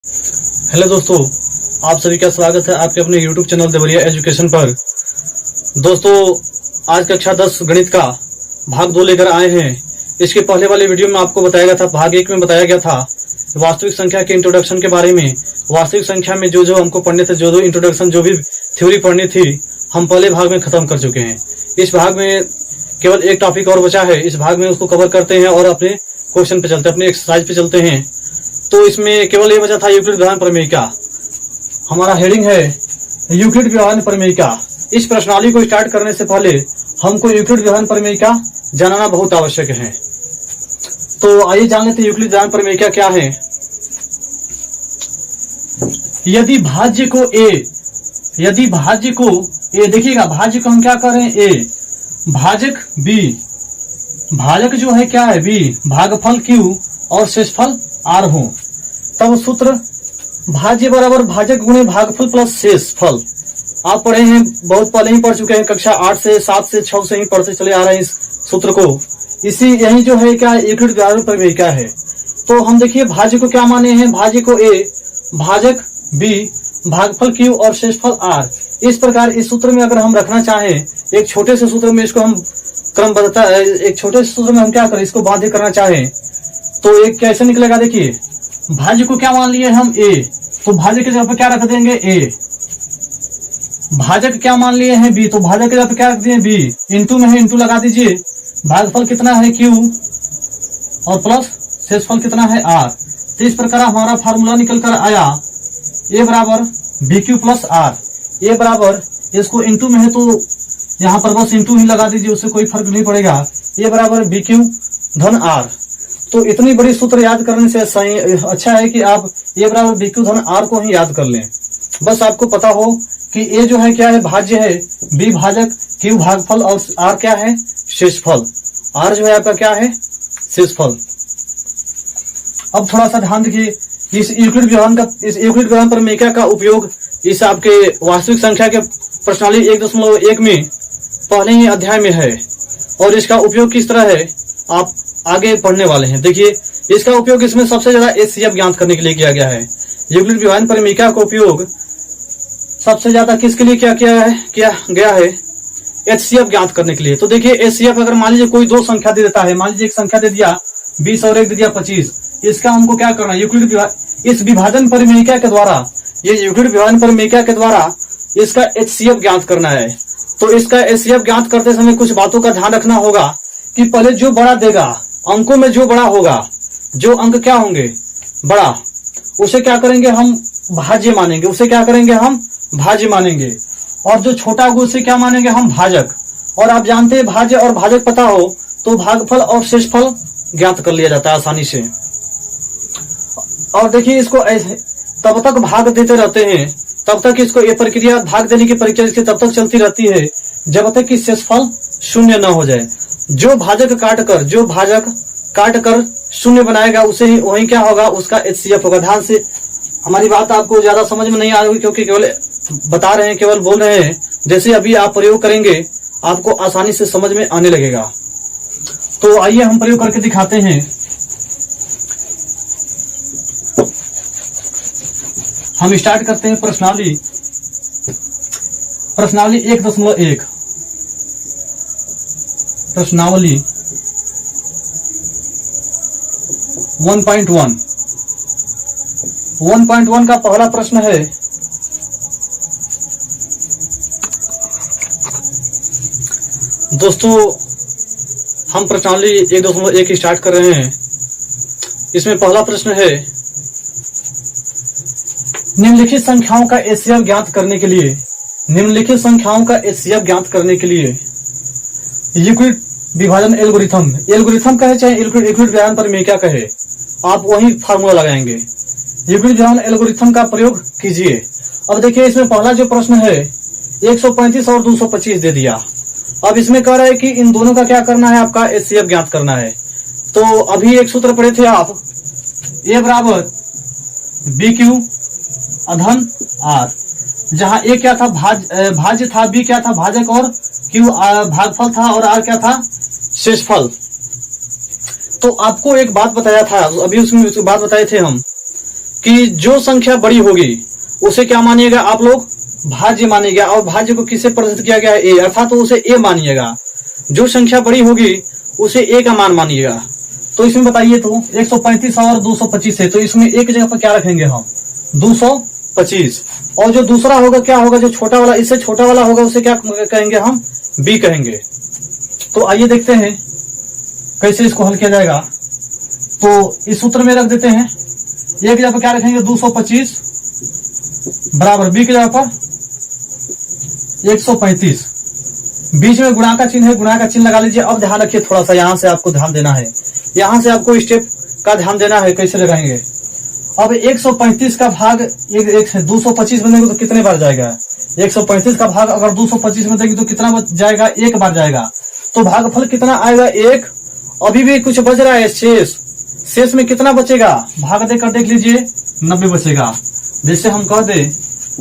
Hello दोस्तों, आप सभी का स्वागत है आपके अपने YouTube चैनल देवरिया एजुकेशन पर। दोस्तों, आज कक्षा 10 गणित का भाग 2 लेकर आए हैं। इसके पहले वाले वीडियो में आपको बताया गया था, भाग 1 में बताया गया था वास्तविक संख्या के इंट्रोडक्शन के बारे में। वास्तविक संख्या में जो हमको पढ़ने थे, जो इंट्रोडक्शन, जो भी थ्योरी पढ़नी थी, हम पहले भाग में खत्म कर चुके हैं। इस भाग में केवल एक टॉपिक और बचा है। इस भाग में उसको कवर करते हैं और अपने क्वेश्चन पे चलते हैं, अपने एक्सरसाइज पे चलते हैं। तो इसमें केवल ये बचा था यूक्लिड व्यवहार प्रमेयिका। हमारा हेडिंग है यूक्लिड व्यवहार प्रमेयिका। इस प्रश्नावली को स्टार्ट करने से पहले हमको यूक्लिड व्यवहार प्रमेयिका जानना बहुत आवश्यक है। तो आइए जान लेते हैं यूक्लिड व्यवहार प्रमेयिका क्या है। यदि भाज्य को ए देखिएगा, भाज्य को हम क्या कर रहे हैं ए, भाजक बी, भाजक जो है क्या है बी, भागफल क्यू और शेषफल आर हो, तब सूत्र भाज्य बराबर भाजक गुणे भागफल प्लस शेषफल। आप पढ़े हैं, बहुत पहले ही पढ़ चुके हैं, कक्षा 8 से 7 से 6 से ही पढ़ते चले आ रहे हैं इस सूत्र को। यही जो है क्या यूक्लिड व्यवहार प्रमेयिका है। तो हम देखिए भाज्य को क्या माने हैं, भाज्य को ए, भाजक बी, भागफल क्यू और शेषफल आर। इस प्रकार इस सूत्र में अगर हम रखना चाहें, एक छोटे से सूत्र में इसको हम क्रमबद्धता, एक छोटे से सूत्र में हम क्या करें, इसको बाध्य करना चाहें तो एक कैसे निकलेगा। देखिए, भाज्य को क्या मान लिए हम ए, तो भाज्य के जगह पे क्या रख देंगे ए। भाजक क्या मान लिए हैं बी, तो भाजक के जगह पे क्या रख दिए बी। इंटू में है, इंटू लगा दीजिए। भागफल कितना है क्यू और प्लस शेषफल कितना है आर। तो इस प्रकार हमारा फार्मूला निकल कर आया ए बराबर बी क्यू प्लस आर। ए बराबर, इसको इंटू में है तो यहाँ पर बस इंटू ही लगा दीजिए, उससे कोई फर्क नहीं पड़ेगा। ए बराबर बी क्यू धन आर। तो इतनी बड़ी सूत्र याद करने से अच्छा है कि आप ए बराबर बी क्यू धन आर को ही याद कर लें। बस आपको पता हो कि ए जो है क्या है भाज्य है, बी भाजक, क्यू भागफल और आर क्या है शेषफल। आर जो है आपका क्या है शेषफल। अब थोड़ा सा ध्यान देखिए, इस यूक्लिड व्यवहार प्रमेयिका का उपयोग इस आपके वास्तविक संख्या के प्रश्नावली 1.1 में पहले ही अध्याय में है। और इसका उपयोग किस तरह है आप आगे पढ़ने वाले हैं। देखिए, इसका उपयोग इसमें सबसे ज्यादा एचसीएफ ज्ञात करने के लिए किया गया है। यूक्लिड व्यवहार प्रमेयिका का उपयोग सबसे ज्यादा किसके लिए किया गया है, एचसीएफ ज्ञात करने के लिए। तो देखिए, एचसीएफ अगर मान लीजिए कोई दो संख्या दे देता है, मान लीजिए एक संख्या दे दिया 20 और एक दे दिया 25, इसका हमको क्या करना है, इस विभाजन प्रमेयिका के द्वारा, ये यूक्लिड व्यवहार प्रमेयिका के द्वारा इसका एचसीएफ ज्ञात करना है। तो इसका एचसीएफ ज्ञात करते समय कुछ बातों का ध्यान रखना होगा कि पहले जो बड़ा देगा, अंकों में जो बड़ा होगा, जो अंक क्या होंगे बड़ा, उसे क्या करेंगे हम भाज्य मानेंगे, उसे क्या करेंगे हम भाज्य मानेंगे। और जो छोटा होगा उसे क्या मानेंगे हम भाजक। और आप जानते हैं भाज्य और भाजक पता हो तो भागफल और शेषफल ज्ञात कर लिया जाता है आसानी से। और देखिए, इसको ऐसे तब तक भाग देते रहते हैं, तब तक इसको ये प्रक्रिया, भाग देने की प्रक्रिया इसकी तब तक चलती रहती है जब तक कि शेषफल शून्य न हो जाए। जो भाजक काट कर शून्य बनाएगा उसे ही वही क्या होगा, उसका एचसीएफ होगा। ध्यान से हमारी बात आपको ज्यादा समझ में नहीं आ रही, क्योंकि केवल बता रहे हैं, केवल बोल रहे हैं। जैसे अभी आप प्रयोग करेंगे आपको आसानी से समझ में आने लगेगा। तो आइए हम प्रयोग करके दिखाते हैं। हम स्टार्ट करते हैं प्रश्नावली 1.1। प्रश्नावली 1.1 का पहला प्रश्न है, दोस्तों हम प्रश्नावली 1.1 स्टार्ट कर रहे हैं। इसमें पहला प्रश्न है, निम्नलिखित संख्याओं का एचसीएफ ज्ञात करने के लिए, यूक्लिड विभाजन एल्गोरिथम कहे चाहे यूक्लिड व्यवहार प्रमेयिका कहे, आप वही फार्मूला लगाएंगे। यूक्लिड व्यवहार एल्गोरिथम का प्रयोग कीजिए। अब देखिए, इसमें पहला जो प्रश्न है 135 और 225 दे दिया। अब इसमें कह रहा है कि इन दोनों का क्या करना है, आपका एचसीएफ ज्ञात करना है। तो अभी एक सूत्र पढ़े थे आप, ए बराबर बी क्यू अधन आर, जहां ए क्या था भाज्य था, बी क्या था भाजक और क्यू भागफल था और आर क्या था शेषफल। तो आपको एक बात बताया था, अभी उसमें बात बताए थे हम कि जो संख्या बड़ी होगी उसे क्या मानिएगा आप लोग, भाज्य मानिएगा, और भाज्य को किससे प्रदर्शित किया गया है, ए, अर्थात तो उसे ए मानिएगा। जो संख्या बड़ी होगी उसे ए का मान मानिएगा। तो इसमें बताइए तो 135 और 225 है, तो इसमें एक जगह पर क्या रखेंगे हम, 225। और जो दूसरा होगा क्या होगा, जो छोटा वाला, इससे छोटा वाला होगा उसे क्या कहेंगे हम, बी कहेंगे। तो आइए देखते हैं कैसे इसको हल किया जाएगा। तो इस सूत्र में रख देते हैं, एक जगह पर क्या रखेंगे 225 बराबर बी की जगह पर 135, बीच में गुणा का चिन्ह है, गुणा का चिन्ह लगा लीजिए। अब ध्यान रखिए थोड़ा सा, यहां से आपको ध्यान देना है, यहां से आपको स्टेप का ध्यान देना है, कैसे लगाएंगे। अब 135 का भाग 225 में देंगे तो कितने बार जाएगा, 135 का भाग अगर 225 में देंगे तो कितना जाएगा, एक बार जाएगा। तो भागफल कितना आएगा, एक। अभी भी कुछ बच रहा है, शेष में कितना बचेगा, भाग देकर देख लीजिए 90 बचेगा। जैसे हम कह दे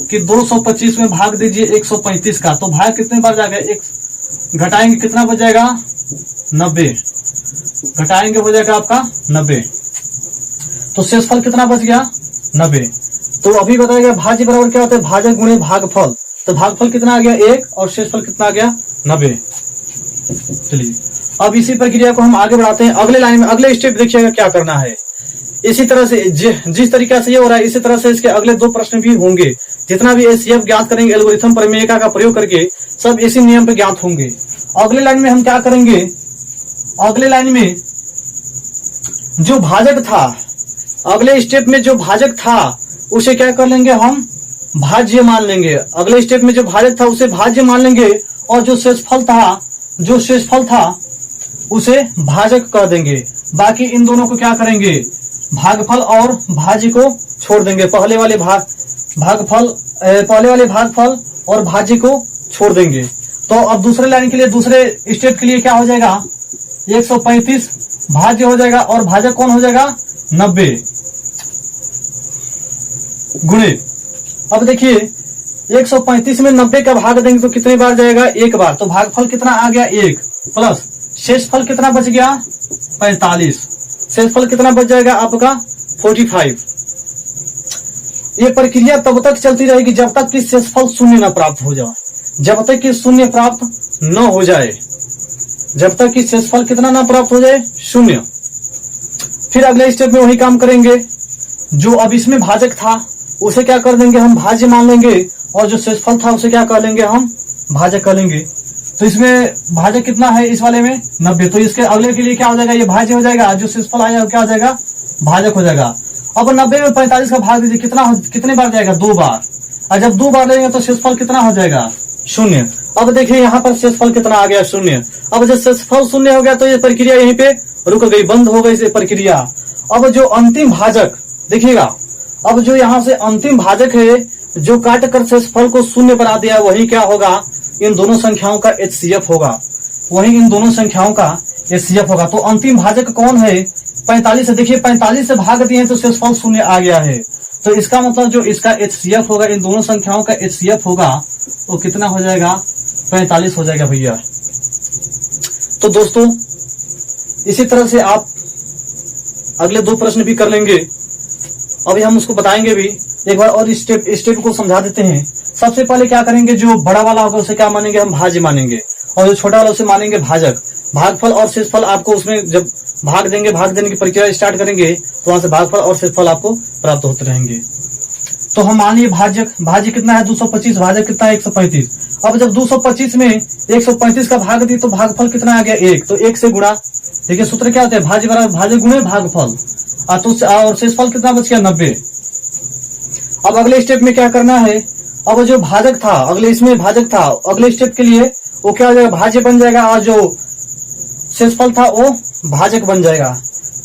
कि 225 में भाग दीजिए 135 का, तो भाग कितने बार जाएगा, एक घटाएंगे कितना बच जाएगा, 90, घटाएंगे हो जाएगा आपका 90। तो शेषफल कितना बच गया, 90। तो अभी बताएगा भाज्य बराबर क्या होता है, भाजक गुणे भागफल। तो भागफल कितना आ गया, 1, और शेषफल कितना आ गया, 90। चलिए अब इसी प्रक्रिया को हम आगे बढ़ाते हैं। अगले लाइन में अगले स्टेप देखिएगा क्या करना है। इसी तरह से जिस तरीका से ये हो रहा है, इसी तरह से इसके अगले 2 प्रश्न भी होंगे। जितना भी एचसीएफ ज्ञात करेंगे एल्गोरिथम प्रमेयिका का प्रयोग करके, सब इसी नियम पे ज्ञात होंगे। अगले लाइन में हम क्या करेंगे, अगले लाइन में जो भाजक था, अगले स्टेप में जो भाजक था उसे क्या कर लेंगे हम, भाज्य मान लेंगे। अगले स्टेप में जो भाजक था उसे भाज्य मान लेंगे, और जो शेषफल था उसे भाजक कर देंगे। बाकी इन दोनों को क्या करेंगे, भागफल और भाज्य को छोड़ देंगे। पहले वाले भागफल और भाज्य को छोड़ देंगे। तो अब दूसरे लाइन के लिए, दूसरे स्टेप के लिए क्या हो जाएगा, 135 भाज्य हो जाएगा और भाजक कौन हो जाएगा, 90 गुणे। अब देखिए 135 में 90 का भाग देंगे तो कितने बार जाएगा, एक बार। तो भागफल कितना आ गया, 1, प्लस शेषफल कितना बच गया, 45। शेषफल कितना बच जाएगा आपका, 45। ये प्रक्रिया तब तक चलती रहेगी जब तक कि शेषफल शून्य न प्राप्त हो जाए, जब तक कि शून्य प्राप्त न हो जाए, जब तक कि शेषफल कितना न प्राप्त हो जाए, शून्य। फिर अगले स्टेप में वही काम करेंगे। जो अब इसमें भाजक था उसे क्या कर देंगे हम, भाज्य मान लेंगे, और जो शेषफल था उसे क्या कर लेंगे हम, भाजक कर लेंगे। तो इसमें भाजक कितना है इस वाले में, 90। तो इसके अगले के लिए क्या हो जाएगा, ये भाज्य हो जाएगा, जो शेषफल आया क्या हो जाएगा, भाजक हो जाएगा। अब 90 में 45 का भाग दीजिए, कितने बार जाएगा, 2 बार। और जब 2 बार लेंगे तो शेषफल कितना हो जाएगा, 0। अब देखिए यहाँ पर शेषफल कितना आ गया, 0। अब जब शेषफल 0 हो गया तो ये प्रक्रिया यहीं पे रुक गई, बंद हो गई ये प्रक्रिया। अब जो अंतिम भाजक देखिएगा, अब जो यहाँ से अंतिम भाजक है, जो काट कर शेषफल को 0 बना दिया, वही क्या होगा, इन दोनों संख्याओं का एचसीएफ होगा, वही इन दोनों संख्याओं का एचसीएफ होगा। तो अंतिम भाजक कौन है, 45 से। देखिए 45 से भाग दिए तो शेषफल 0 आ गया है। तो इसका मतलब जो इसका एचसीएफ होगा, इन दोनों संख्याओं का एचसीएफ होगा, वो कितना हो जाएगा, 45 हो जाएगा भैया। तो दोस्तों इसी तरह से आप अगले 2 प्रश्न भी कर लेंगे। अभी हम उसको बताएंगे भी एक बार, और स्टेप को समझा देते हैं। सबसे पहले क्या करेंगे, जो बड़ा वाला होगा उसे क्या मानेंगे हम, भाज्य मानेंगे, और जो छोटा वाला उसे मानेंगे भाजक। भागफल और शेषफल आपको उसमें जब भाग देने की प्रक्रिया स्टार्ट करेंगे तो वहां से भागफल और शेषफल आपको प्राप्त होते रहेंगे। तो हम मान लिए भाज्य कितना है, 225, भाजक कितना है, 135। अब जब 225 में 135 का भाग दी तो भागफल कितना आ गया, 1। तो 1 से गुणा, देखिए सूत्र क्या होता है, भाज्य बराबर भाज्य गुणे भागफल, और शेषफल कितना बच गया, 90। अब अगले स्टेप में क्या करना है, अब जो भाजक था, अगले इसमें भाजक था, अगले स्टेप के लिए वो क्या हो जाएगा, भाज्य बन जाएगा, और जो शेषफल था वो भाजक बन जाएगा।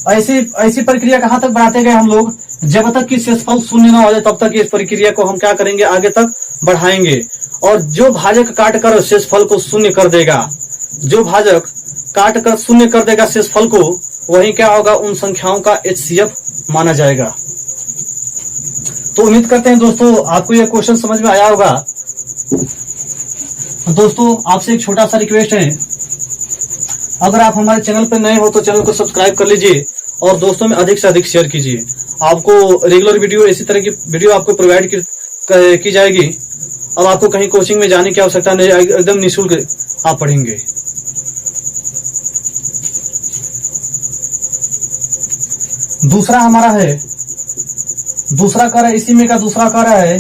ऐसी प्रक्रिया कहां तक बढ़ाते गए हम लोग, जब तक कि शेषफल 0 ना हो जाए तब तक इस प्रक्रिया को हम क्या करेंगे, आगे तक बढ़ाएंगे। और जो भाजक काट कर शेषफल को 0 कर देगा, जो भाजक काट कर 0 कर देगा शेषफल को, वही क्या होगा, उन संख्याओं का एचसीएफ माना जाएगा। तो उम्मीद करते हैं दोस्तों आपको यह क्वेश्चन समझ में आया होगा। दोस्तों आपसे एक छोटा सा रिक्वेस्ट है, अगर आप हमारे चैनल पर नए हो तो चैनल को सब्सक्राइब कर लीजिए और दोस्तों में अधिक से अधिक शेयर कीजिए। आपको रेगुलर वीडियो, इसी तरह की वीडियो आपको प्रोवाइड की जाएगी। अब आपको कहीं कोचिंग में जाने की आवश्यकता नहीं, एकदम निःशुल्क आप पढ़ेंगे। दूसरा हमारा है, दूसरा कार्य इसी में का दूसरा कार्य है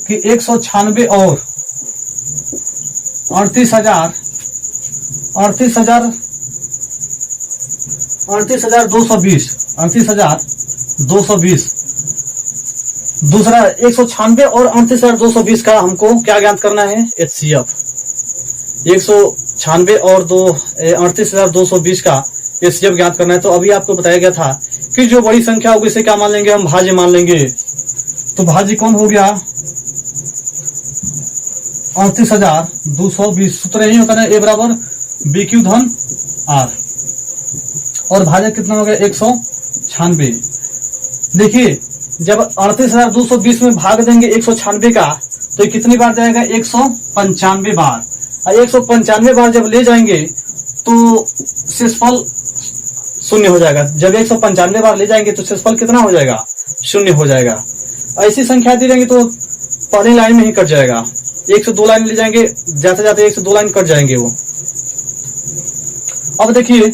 कि 196 और 38,220 दूसरा 196 और 38,220 का हमको क्या ज्ञात करना है? HCF। 196 और 38,220 का HCF ज्ञात करना है। तो अभी आपको बताया गया था कि जो बड़ी संख्या होगी इसे क्या मान लेंगे? हम भाज्य मान लेंगे। तो भाज्य कौन हो गया? 38,220। सूत्र यही होता है A बराबर BQ धन R। और भाजक कितना हो गया? 196। देखिए जब 38,220 में भाग देंगे 196 का तो ये कितनी बार जाएगा? 195 बार। और 195 बार जब ले जाएंगे तो शेषफल शून्य हो जाएगा। जब 195 बार ले जाएंगे तो शेषफल कितना हो जाएगा? शून्य हो जाएगा। ऐसी संख्या दी रहेंगी तो पहली लाइन में ही कट जाएगा। 102 लाइन ले जाएंगे, जाते जाते 102 लाइन कट जाएंगे वो। अब देखिए,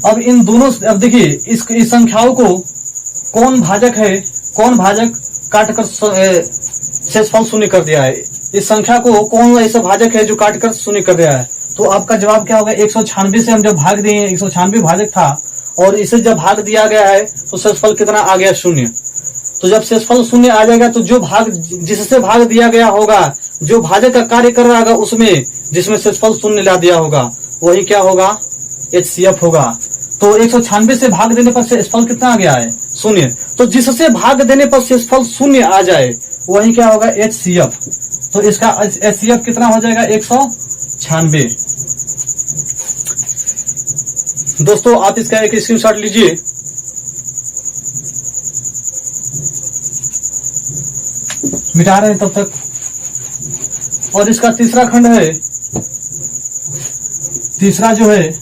अब इन दोनों, अब देखिए इस संख्याओं को कौन भाजक है, कौन भाजक काटकर शेषफल शून्य कर दिया है? इस संख्या को कौन ऐसा भाजक है जो काटकर शून्य कर दिया है? तो आपका जवाब क्या होगा? 196 से हम जब भाग दिए, 196 भाजक था और इसे जब भाग दिया गया है तो शेषफल कितना आ गया? शून्य। तो जब शेषफल शून्य आ जाएगा तो जो भाग, जिससे भाग दिया गया होगा, जो भाजक का कार्य कर रहा होगा उसमें, जिसमें शेषफल शून्य ला दिया होगा, वही क्या होगा? HCF होगा। तो 196 से भाग देने पर शेषफल कितना आ गया है? शून्य। तो जिससे भाग देने पर शेषफल शून्य आ जाए वही क्या होगा? HCF। तो इसका HCF कितना हो जाएगा? 196। दोस्तों आप इसका एक स्क्रीनशॉट लीजिए। मिटा रहे हैं तब तक। और इसका तीसरा खंड है, तीसरा जो है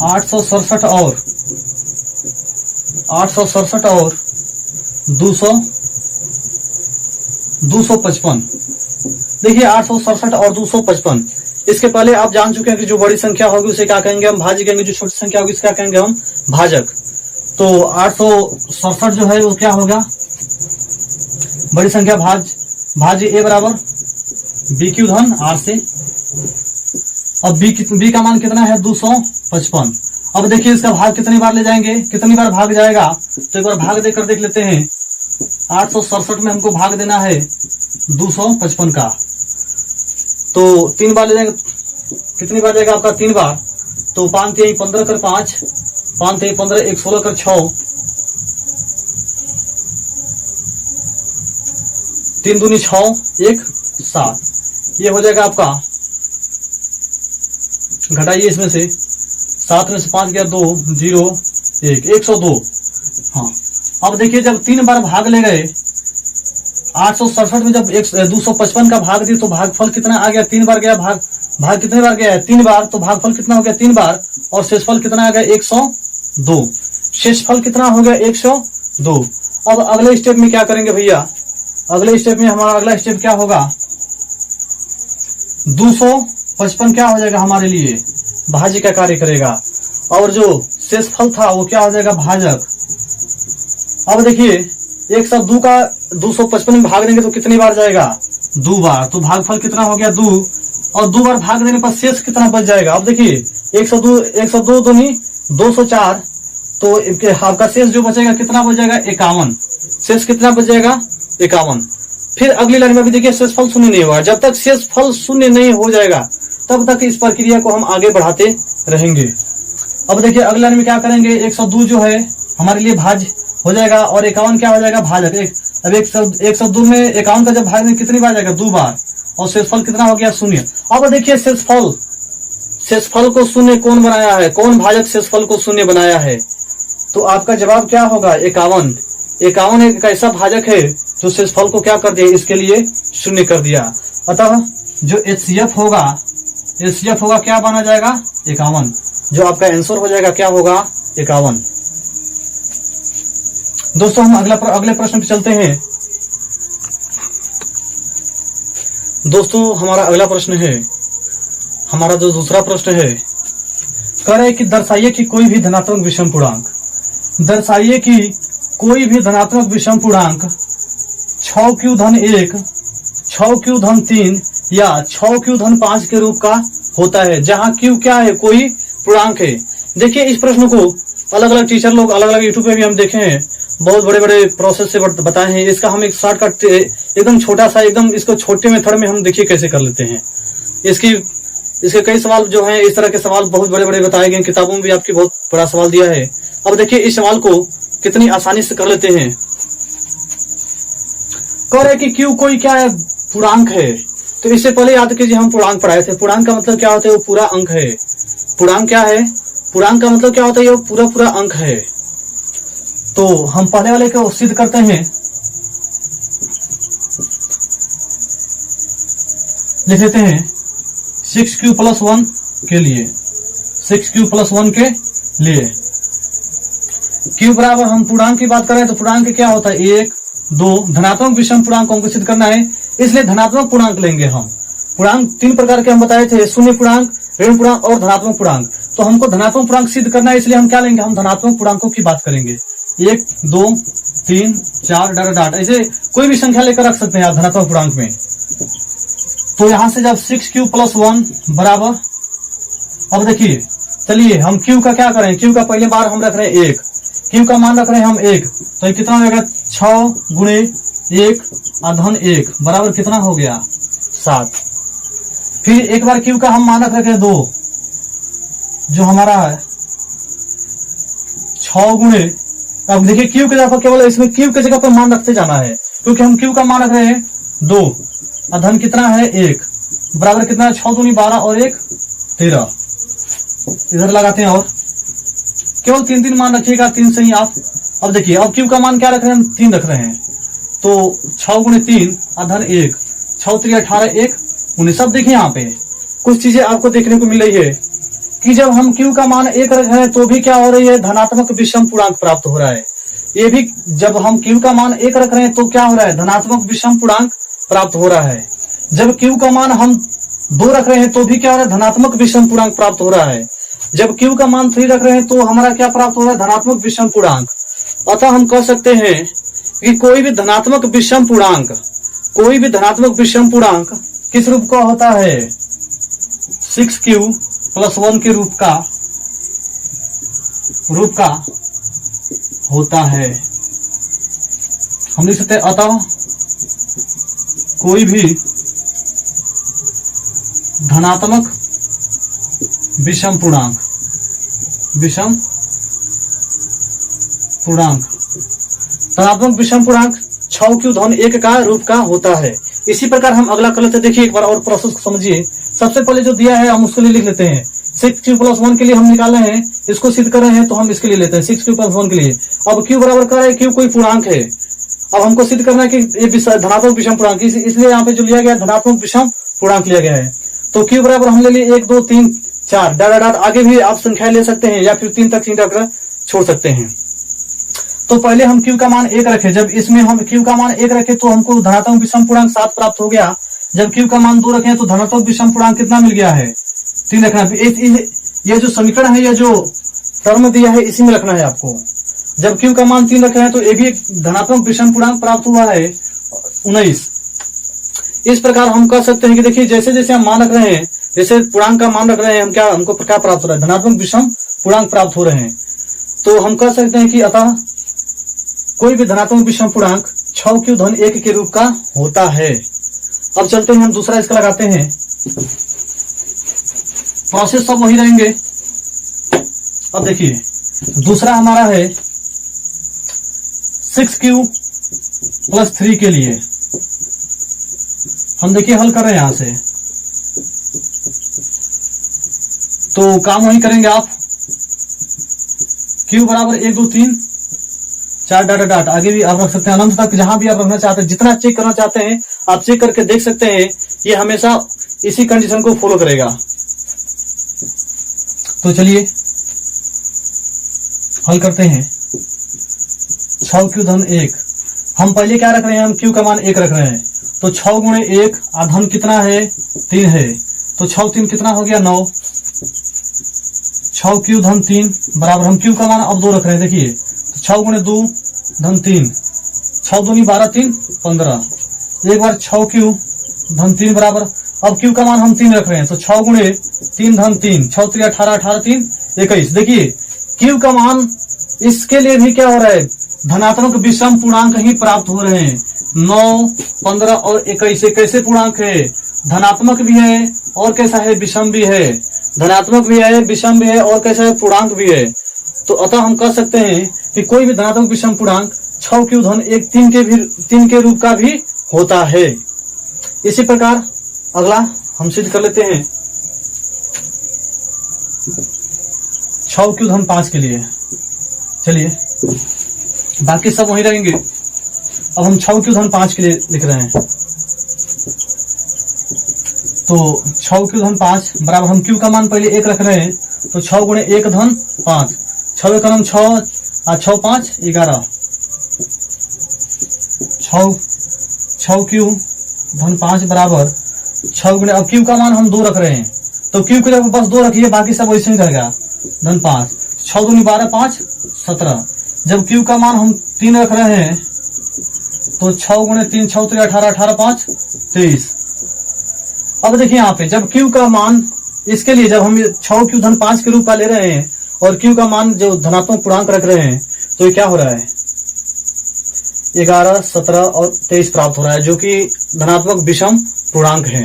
867 और 255। देखिए 867 और 255, इसके पहले आप जान चुके हैं कि जो बड़ी संख्या होगी उसे क्या कहेंगे? हम भाज्य कहेंगे। जो छोटी संख्या होगी इसका कहेंगे हम भाजक। तो 867 जो है वो क्या होगा? बड़ी संख्या भाज्य A बराबर BQ धन R से। अब B का मान कितना है? 255। अब देखिए इसका भाग कितनी बार ले जाएंगे, कितनी बार भाग जाएगा? तो एक बार भाग देकर देख लेते हैं। 867 में हमको भाग देना है 255 का, तो 3 बार ले जाएंगे। कितनी बार जाएगा आपका? 3 बार। तो 5 3 15 कर 5, 5 3 15, 1 16 कर 6, 3 दूनी 6, 1 7। ये हो जाएगा आपका, घटाइए इसमें से, 7 में से 5 गया 2, 0 1, 102। हाँ, अब देखिए जब 3 बार भाग ले गए 867 में, जब 255 का भाग दी तो भागफल कितना आ गया? 3 बार गया। भाग कितने बार गया है? 3 बार। तो भागफल कितना हो गया? 3 बार। और शेषफल कितना आ गया? 102। शेषफल कितना हो गया? 102। अब अगले स्टेप में क्या करेंगे भैया? अगले स्टेप में हमारा अगला स्टेप क्या होगा? 255 क्या हो जाएगा हमारे लिए? भाज्य का कार्य करेगा। और जो शेषफल था वो क्या हो जाएगा? भाजक। अब देखिए 102 का 255 में भाग देंगे तो कितनी बार जाएगा? 2 बार। तो भागफल कितना हो गया? 2। और 2 बार भाग देने पर शेष कितना बच जाएगा? अब देखिए 102 दूनी 204। तो आपका शेष जो बचेगा कितना बच जाएगा? 51। शेष कितना बच जाएगा? 51। फिर अगली लाइन में भी देखिए शेषफल शून्य नहीं हुआ। जब तक शेषफल शून्य नहीं हो जाएगा तब तक इस प्रक्रिया को हम आगे बढ़ाते रहेंगे। अब देखिए अगली लाइन में क्या करेंगे? 102 जो है हमारे लिए भाज्य हो जाएगा और 51 क्या हो जाएगा? भाजक। अब 102 में 51 का जब भाग में कितनी बार जाएगा? 2 बार। और शेषफल कितना हो गया? शून्य। अब देखिए शेषफल को शून्य कौन बनाया है? कौन भाजक शेषफल को शून्य बनाया है? तो आपका जवाब क्या होगा? 51। 51 एक ऐसा भाजक है जो शेषफल को क्या कर दिया? इसके लिए शून्य कर दिया। अतः जो HCF होगा एचसीएफ होगा क्या बना जाएगा 51। जो आपका आंसर हो जाएगा क्या होगा 51। दोस्तों हम अगले प्रश्न पे चलते हैं। दोस्तों हमारा अगला प्रश्न है, हमारा जो दूसरा प्रश्न है, कह रहे कि दर्शाइए कि कोई भी धनात्मक विषम पूर्णांक, दर्शाइए कि कोई भी धनात्मक विषम पूर्णांक 6q-1, 6q-3 या 6q-5 के रूप का होता है, जहां q क्या है, कोई पूर्णांक है। देखिए इस प्रश्न को अलग अलग टीचर लोग अलग अलग यूट्यूब पे भी हम देखे हैं, बहुत बड़े बड़े प्रोसेस से बताए हैं। इसका हम एक शॉर्टकट एकदम छोटा सा, एकदम इसको छोटे मेथड में हम देखिए कैसे कर लेते हैं। इसके कई सवाल जो हैं, इस तरह के सवाल बहुत बड़े बड़े बताए गए, किताबों में भी आपकी बहुत बड़ा सवाल दिया है। अब देखिए इस सवाल को कितनी आसानी से कर लेते हैं। कह रहे कि क्यू कोई क्या है, पूर्णांक है। तो इससे पहले याद कीजिए हम पूर्णांक पढ़ाए थे। पूर्णांक का मतलब क्या होता है, वो पूरा अंक है। पूर्णांक क्या है, पूर्णांक का मतलब क्या होता है, वो पूरा अंक है। तो हम पहले वाले को सिद्ध करते हैं, लिख लेते हैं 6q+1 के लिए, 6q+1 के लिए q बराबर, हम पूर्णांक की बात कर रहे हैं तो पूर्णांक क्या होता है 1, 2। धनात्मक विषम पूर्णांक हमको सिद्ध करना है, इसलिए धनात्मक पूर्णांक लेंगे हम। पूर्णांक 3 प्रकार के हम बताए थे, शून्य पूर्णांक, ऋण पूर्णांक और धनात्मक पूर्णांक। तो हमको धनात्मक पूर्णांक सिद्ध करना है, इसलिए हम क्या लेंगे, हम धनात्मक पूर्णांकों की बात करेंगे। 1, 2, 3, 4 डॉट ऐसे कोई भी संख्या लेकर रख सकते हैं आप धनात्मक पूर्णांक में। तो यहां से जब 6q+1 बराबर, अब देखिए चलिए हम q का क्या करें, q का पहले बार हम रख रहे हैं 1, q का मान रख रहे हैं हम 1, तो ये कितना हो जाएगा 6 गुणे 1 धन 1 बराबर कितना हो गया 7। फिर एक बार q का हम मान रख रहे हैं 2, जो हमारा है 6 गुणे, अब देखिए q के जगह पर केवल इसमें q के जगह पर मान रखते जाना है, क्योंकि हम q का मान रख रहे हैं 2 धन कितना है 1 बराबर कितना है 6 दूनी 12 और 1 13। इधर लगाते हैं और केवल 3 मान रखिएगा, 3 से ही आप। अब देखिए अब q का मान क्या रख रहे हैं, हम 3 रख रहे हैं, तो 6 गुणे 3 धन 1, 6 3 18 1 19। अब देखिए यहाँ पे कुछ चीजें आपको देखने को मिल रही है कि जब हम q का मान 1 रख रहे हैं तो भी क्या हो रही है, धनात्मक विषम पूर्णांक प्राप्त हो रहा है। ये भी जब हम q का मान 1 रख रहे हैं तो क्या हो रहा है, धनात्मक विषम पूर्णांक प्राप्त हो रहा है। जब q का मान हम 2 रख रहे हैं तो भी क्या हो रहा है, धनात्मक विषम पूर्णांक प्राप्त हो रहा है। जब q का मान 3 रख रहे हैं तो हमारा क्या प्राप्त हो रहा है, धनात्मक विषम पूर्णांक। अतः हम कह सकते हैं कि कोई भी धनात्मक विषम पूर्णांक, कोई भी धनात्मक विषम पूर्णांक किस रूप का होता है, 6q+1 के रूप का होता है। हम लिख सकते हैं अतः कोई भी धनात्मक विषम पूर्णांक, धनात्मक विषम पूर्णांक 6q-1 का रूप का होता है। इसी प्रकार हम अगला कर लेते हैं। देखिए एक बार और प्रोसेस को समझिए। सबसे पहले जो दिया है हम उसके लिए लिख लेते हैं, 6q+1 के लिए हम निकाल रहे हैं, इसको सिद्ध कर रहे हैं तो हम इसके लिए लेते हैं 6q+1 के लिए। अब q बराबर कर रहे हैं, q कोई पूर्णांक है। अब हमको सिद्ध करना है कि ये धनात्मक विषम पूर्णांक, इसलिए यहाँ पे जो लिया गया धनात्मक विषम पूर्णांक लिया गया है। तो q बराबर हम ले लिए 1 2 3 4 डॉट, आगे भी आप संख्या ले सकते हैं या फिर 3 तक 3 रखकर छोड़ सकते हैं। तो पहले हम q का मान 1 रखे, जब इसमें हम q का मान 1 रखे तो हमको धनात्मक विषम पूर्णांक 7 प्राप्त हो गया। जब q का मान 2 रखे तो धनात्मक विषम पूर्णांक कितना मिल गया है, 3 रखना। ये जो समीकरण है, ये जो टर्म दिया है इसी में रखना है आपको। जब q का मान 3 रखे हैं तो ये भी एक धनात्मक विषम पूर्णांक प्राप्त हुआ है 19। इस प्रकार हम कह सकते हैं कि देखिए जैसे जैसे हम मान रख रहे हैं, जैसे पूर्णांक का मान रख रहे हैं, हम हमको क्या प्राप्त हो रहा है, धनात्मक विषम पूर्णांक प्राप्त हो रहे हैं। तो हम कह सकते हैं कि अतः कोई भी धनात्मक विषम पूर्णांक 6q-1 के रूप का होता है। अब चलते हैं हम दूसरा इसका लगाते हैं। प्रोसेस सब वही रहेंगे। अब देखिए दूसरा हमारा है 6q+3 के लिए। हम देखिए हल कर रहे हैं यहां से, तो काम वही करेंगे आप। q बराबर 1 2 3 4 डॉट, आगे भी आप रख सकते हैं अनंत तक, जहां भी आप रखना चाहते हैं, जितना चेक करना चाहते हैं आप चेक करके देख सकते हैं। ये हमेशा इसी कंडीशन को फॉलो करेगा। तो चलिए हल करते हैं। 6 क्यू धन 1, हम पहले क्या रख रहे हैं, हम क्यू का मान 1 रख रहे हैं, तो 6 गुणे 1 धन कितना है 3 है, तो 6 3 कितना हो गया 9। 6 क्यू धन 3 बराबर, हम क्यू का मान अब 2 रख रहे हैं, देखिए तो 6 गुणे 2 धन 3, 6 दूनी 12 3 15, एक बार 6 क्यू धन 3 बराबर, अब क्यू का मान हम 3 रख रहे हैं, तो 6 गुणे 3 धन 3, 6 3 18, 18 3 21। देखिए क्यू का मान इसके लिए भी क्या हो रहा है, धनात्मक विषम पूर्णांक ही प्राप्त हो रहे हैं। 9 15 और 21 कैसे पूर्णांक है, धनात्मक भी है और कैसा है विषम भी है, धनात्मक भी है विषम भी है और कैसा है पूर्णांक भी है। तो अतः हम कह सकते हैं कि कोई भी धनात्मक विषम पूर्णांक 6 क्यू धन 1 3 के रूप का भी होता है। इसी प्रकार अगला हम सिद्ध कर लेते हैं 6 क्यू धन 5 के लिए। चलिए बाकी सब वहीं रहेंगे, अब हम 6 क्यू धन 5 के लिए लिख रहे हैं। तो 6 क्यू धन 5 बराबर, हम क्यू का मान पहले 1 रख रहे हैं, तो 6 गुणे 1 धन 5, 6 एक 6 और 6 5 11, 6 क्यू धन 5 बराबर 6 गुणे, अब क्यू का मान हम 2 रख रहे हैं, तो क्यू के बस 2 रखिए, बाकी सब वैसे ही रहेगा, धन 5, 6 दूनी 12 5 17। जब क्यू का मान हम 3 रख रहे हैं, तो 6 गुणे 3 6 3 18, 18 5 23। अब देखिए यहाँ पे जब क्यू का मान, इसके लिए जब हम 6 क्यू धन 5 के रूप का ले रहे हैं और क्यू का मान जो धनात्मक पूर्णांक रख रहे हैं, तो ये क्या हो रहा है 11 17 और 23 प्राप्त हो रहा है, जो कि धनात्मक विषम पूर्णांक है।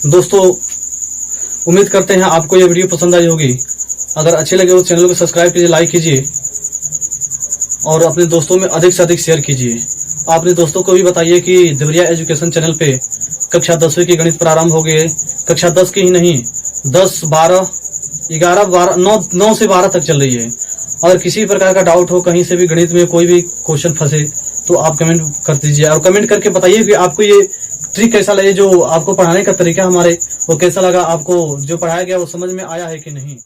दोस्तों उम्मीद करते हैं आपको ये वीडियो पसंद आई होगी। अगर अच्छे लगे हो चैनल को सब्सक्राइब कीजिए, लाइक कीजिए और अपने दोस्तों में अधिक से अधिक शेयर कीजिए। अपने दोस्तों को भी बताइए कि देवरिया एजुकेशन चैनल पे कक्षा 10वीं की गणित प्रारंभ हो गए। कक्षा 10 की ही नहीं, 10 12 11 12 9 से 12 तक चल रही है। अगर किसी प्रकार का डाउट हो, कहीं से भी गणित में कोई भी क्वेश्चन फंसे, तो आप कमेंट कर दीजिए और कमेंट करके बताइए कि आपको ये ट्रिक कैसा लगे, जो आपको पढ़ाने का तरीका हमारे वो कैसा लगा, आपको जो पढ़ाया गया वो समझ में आया है कि नहीं।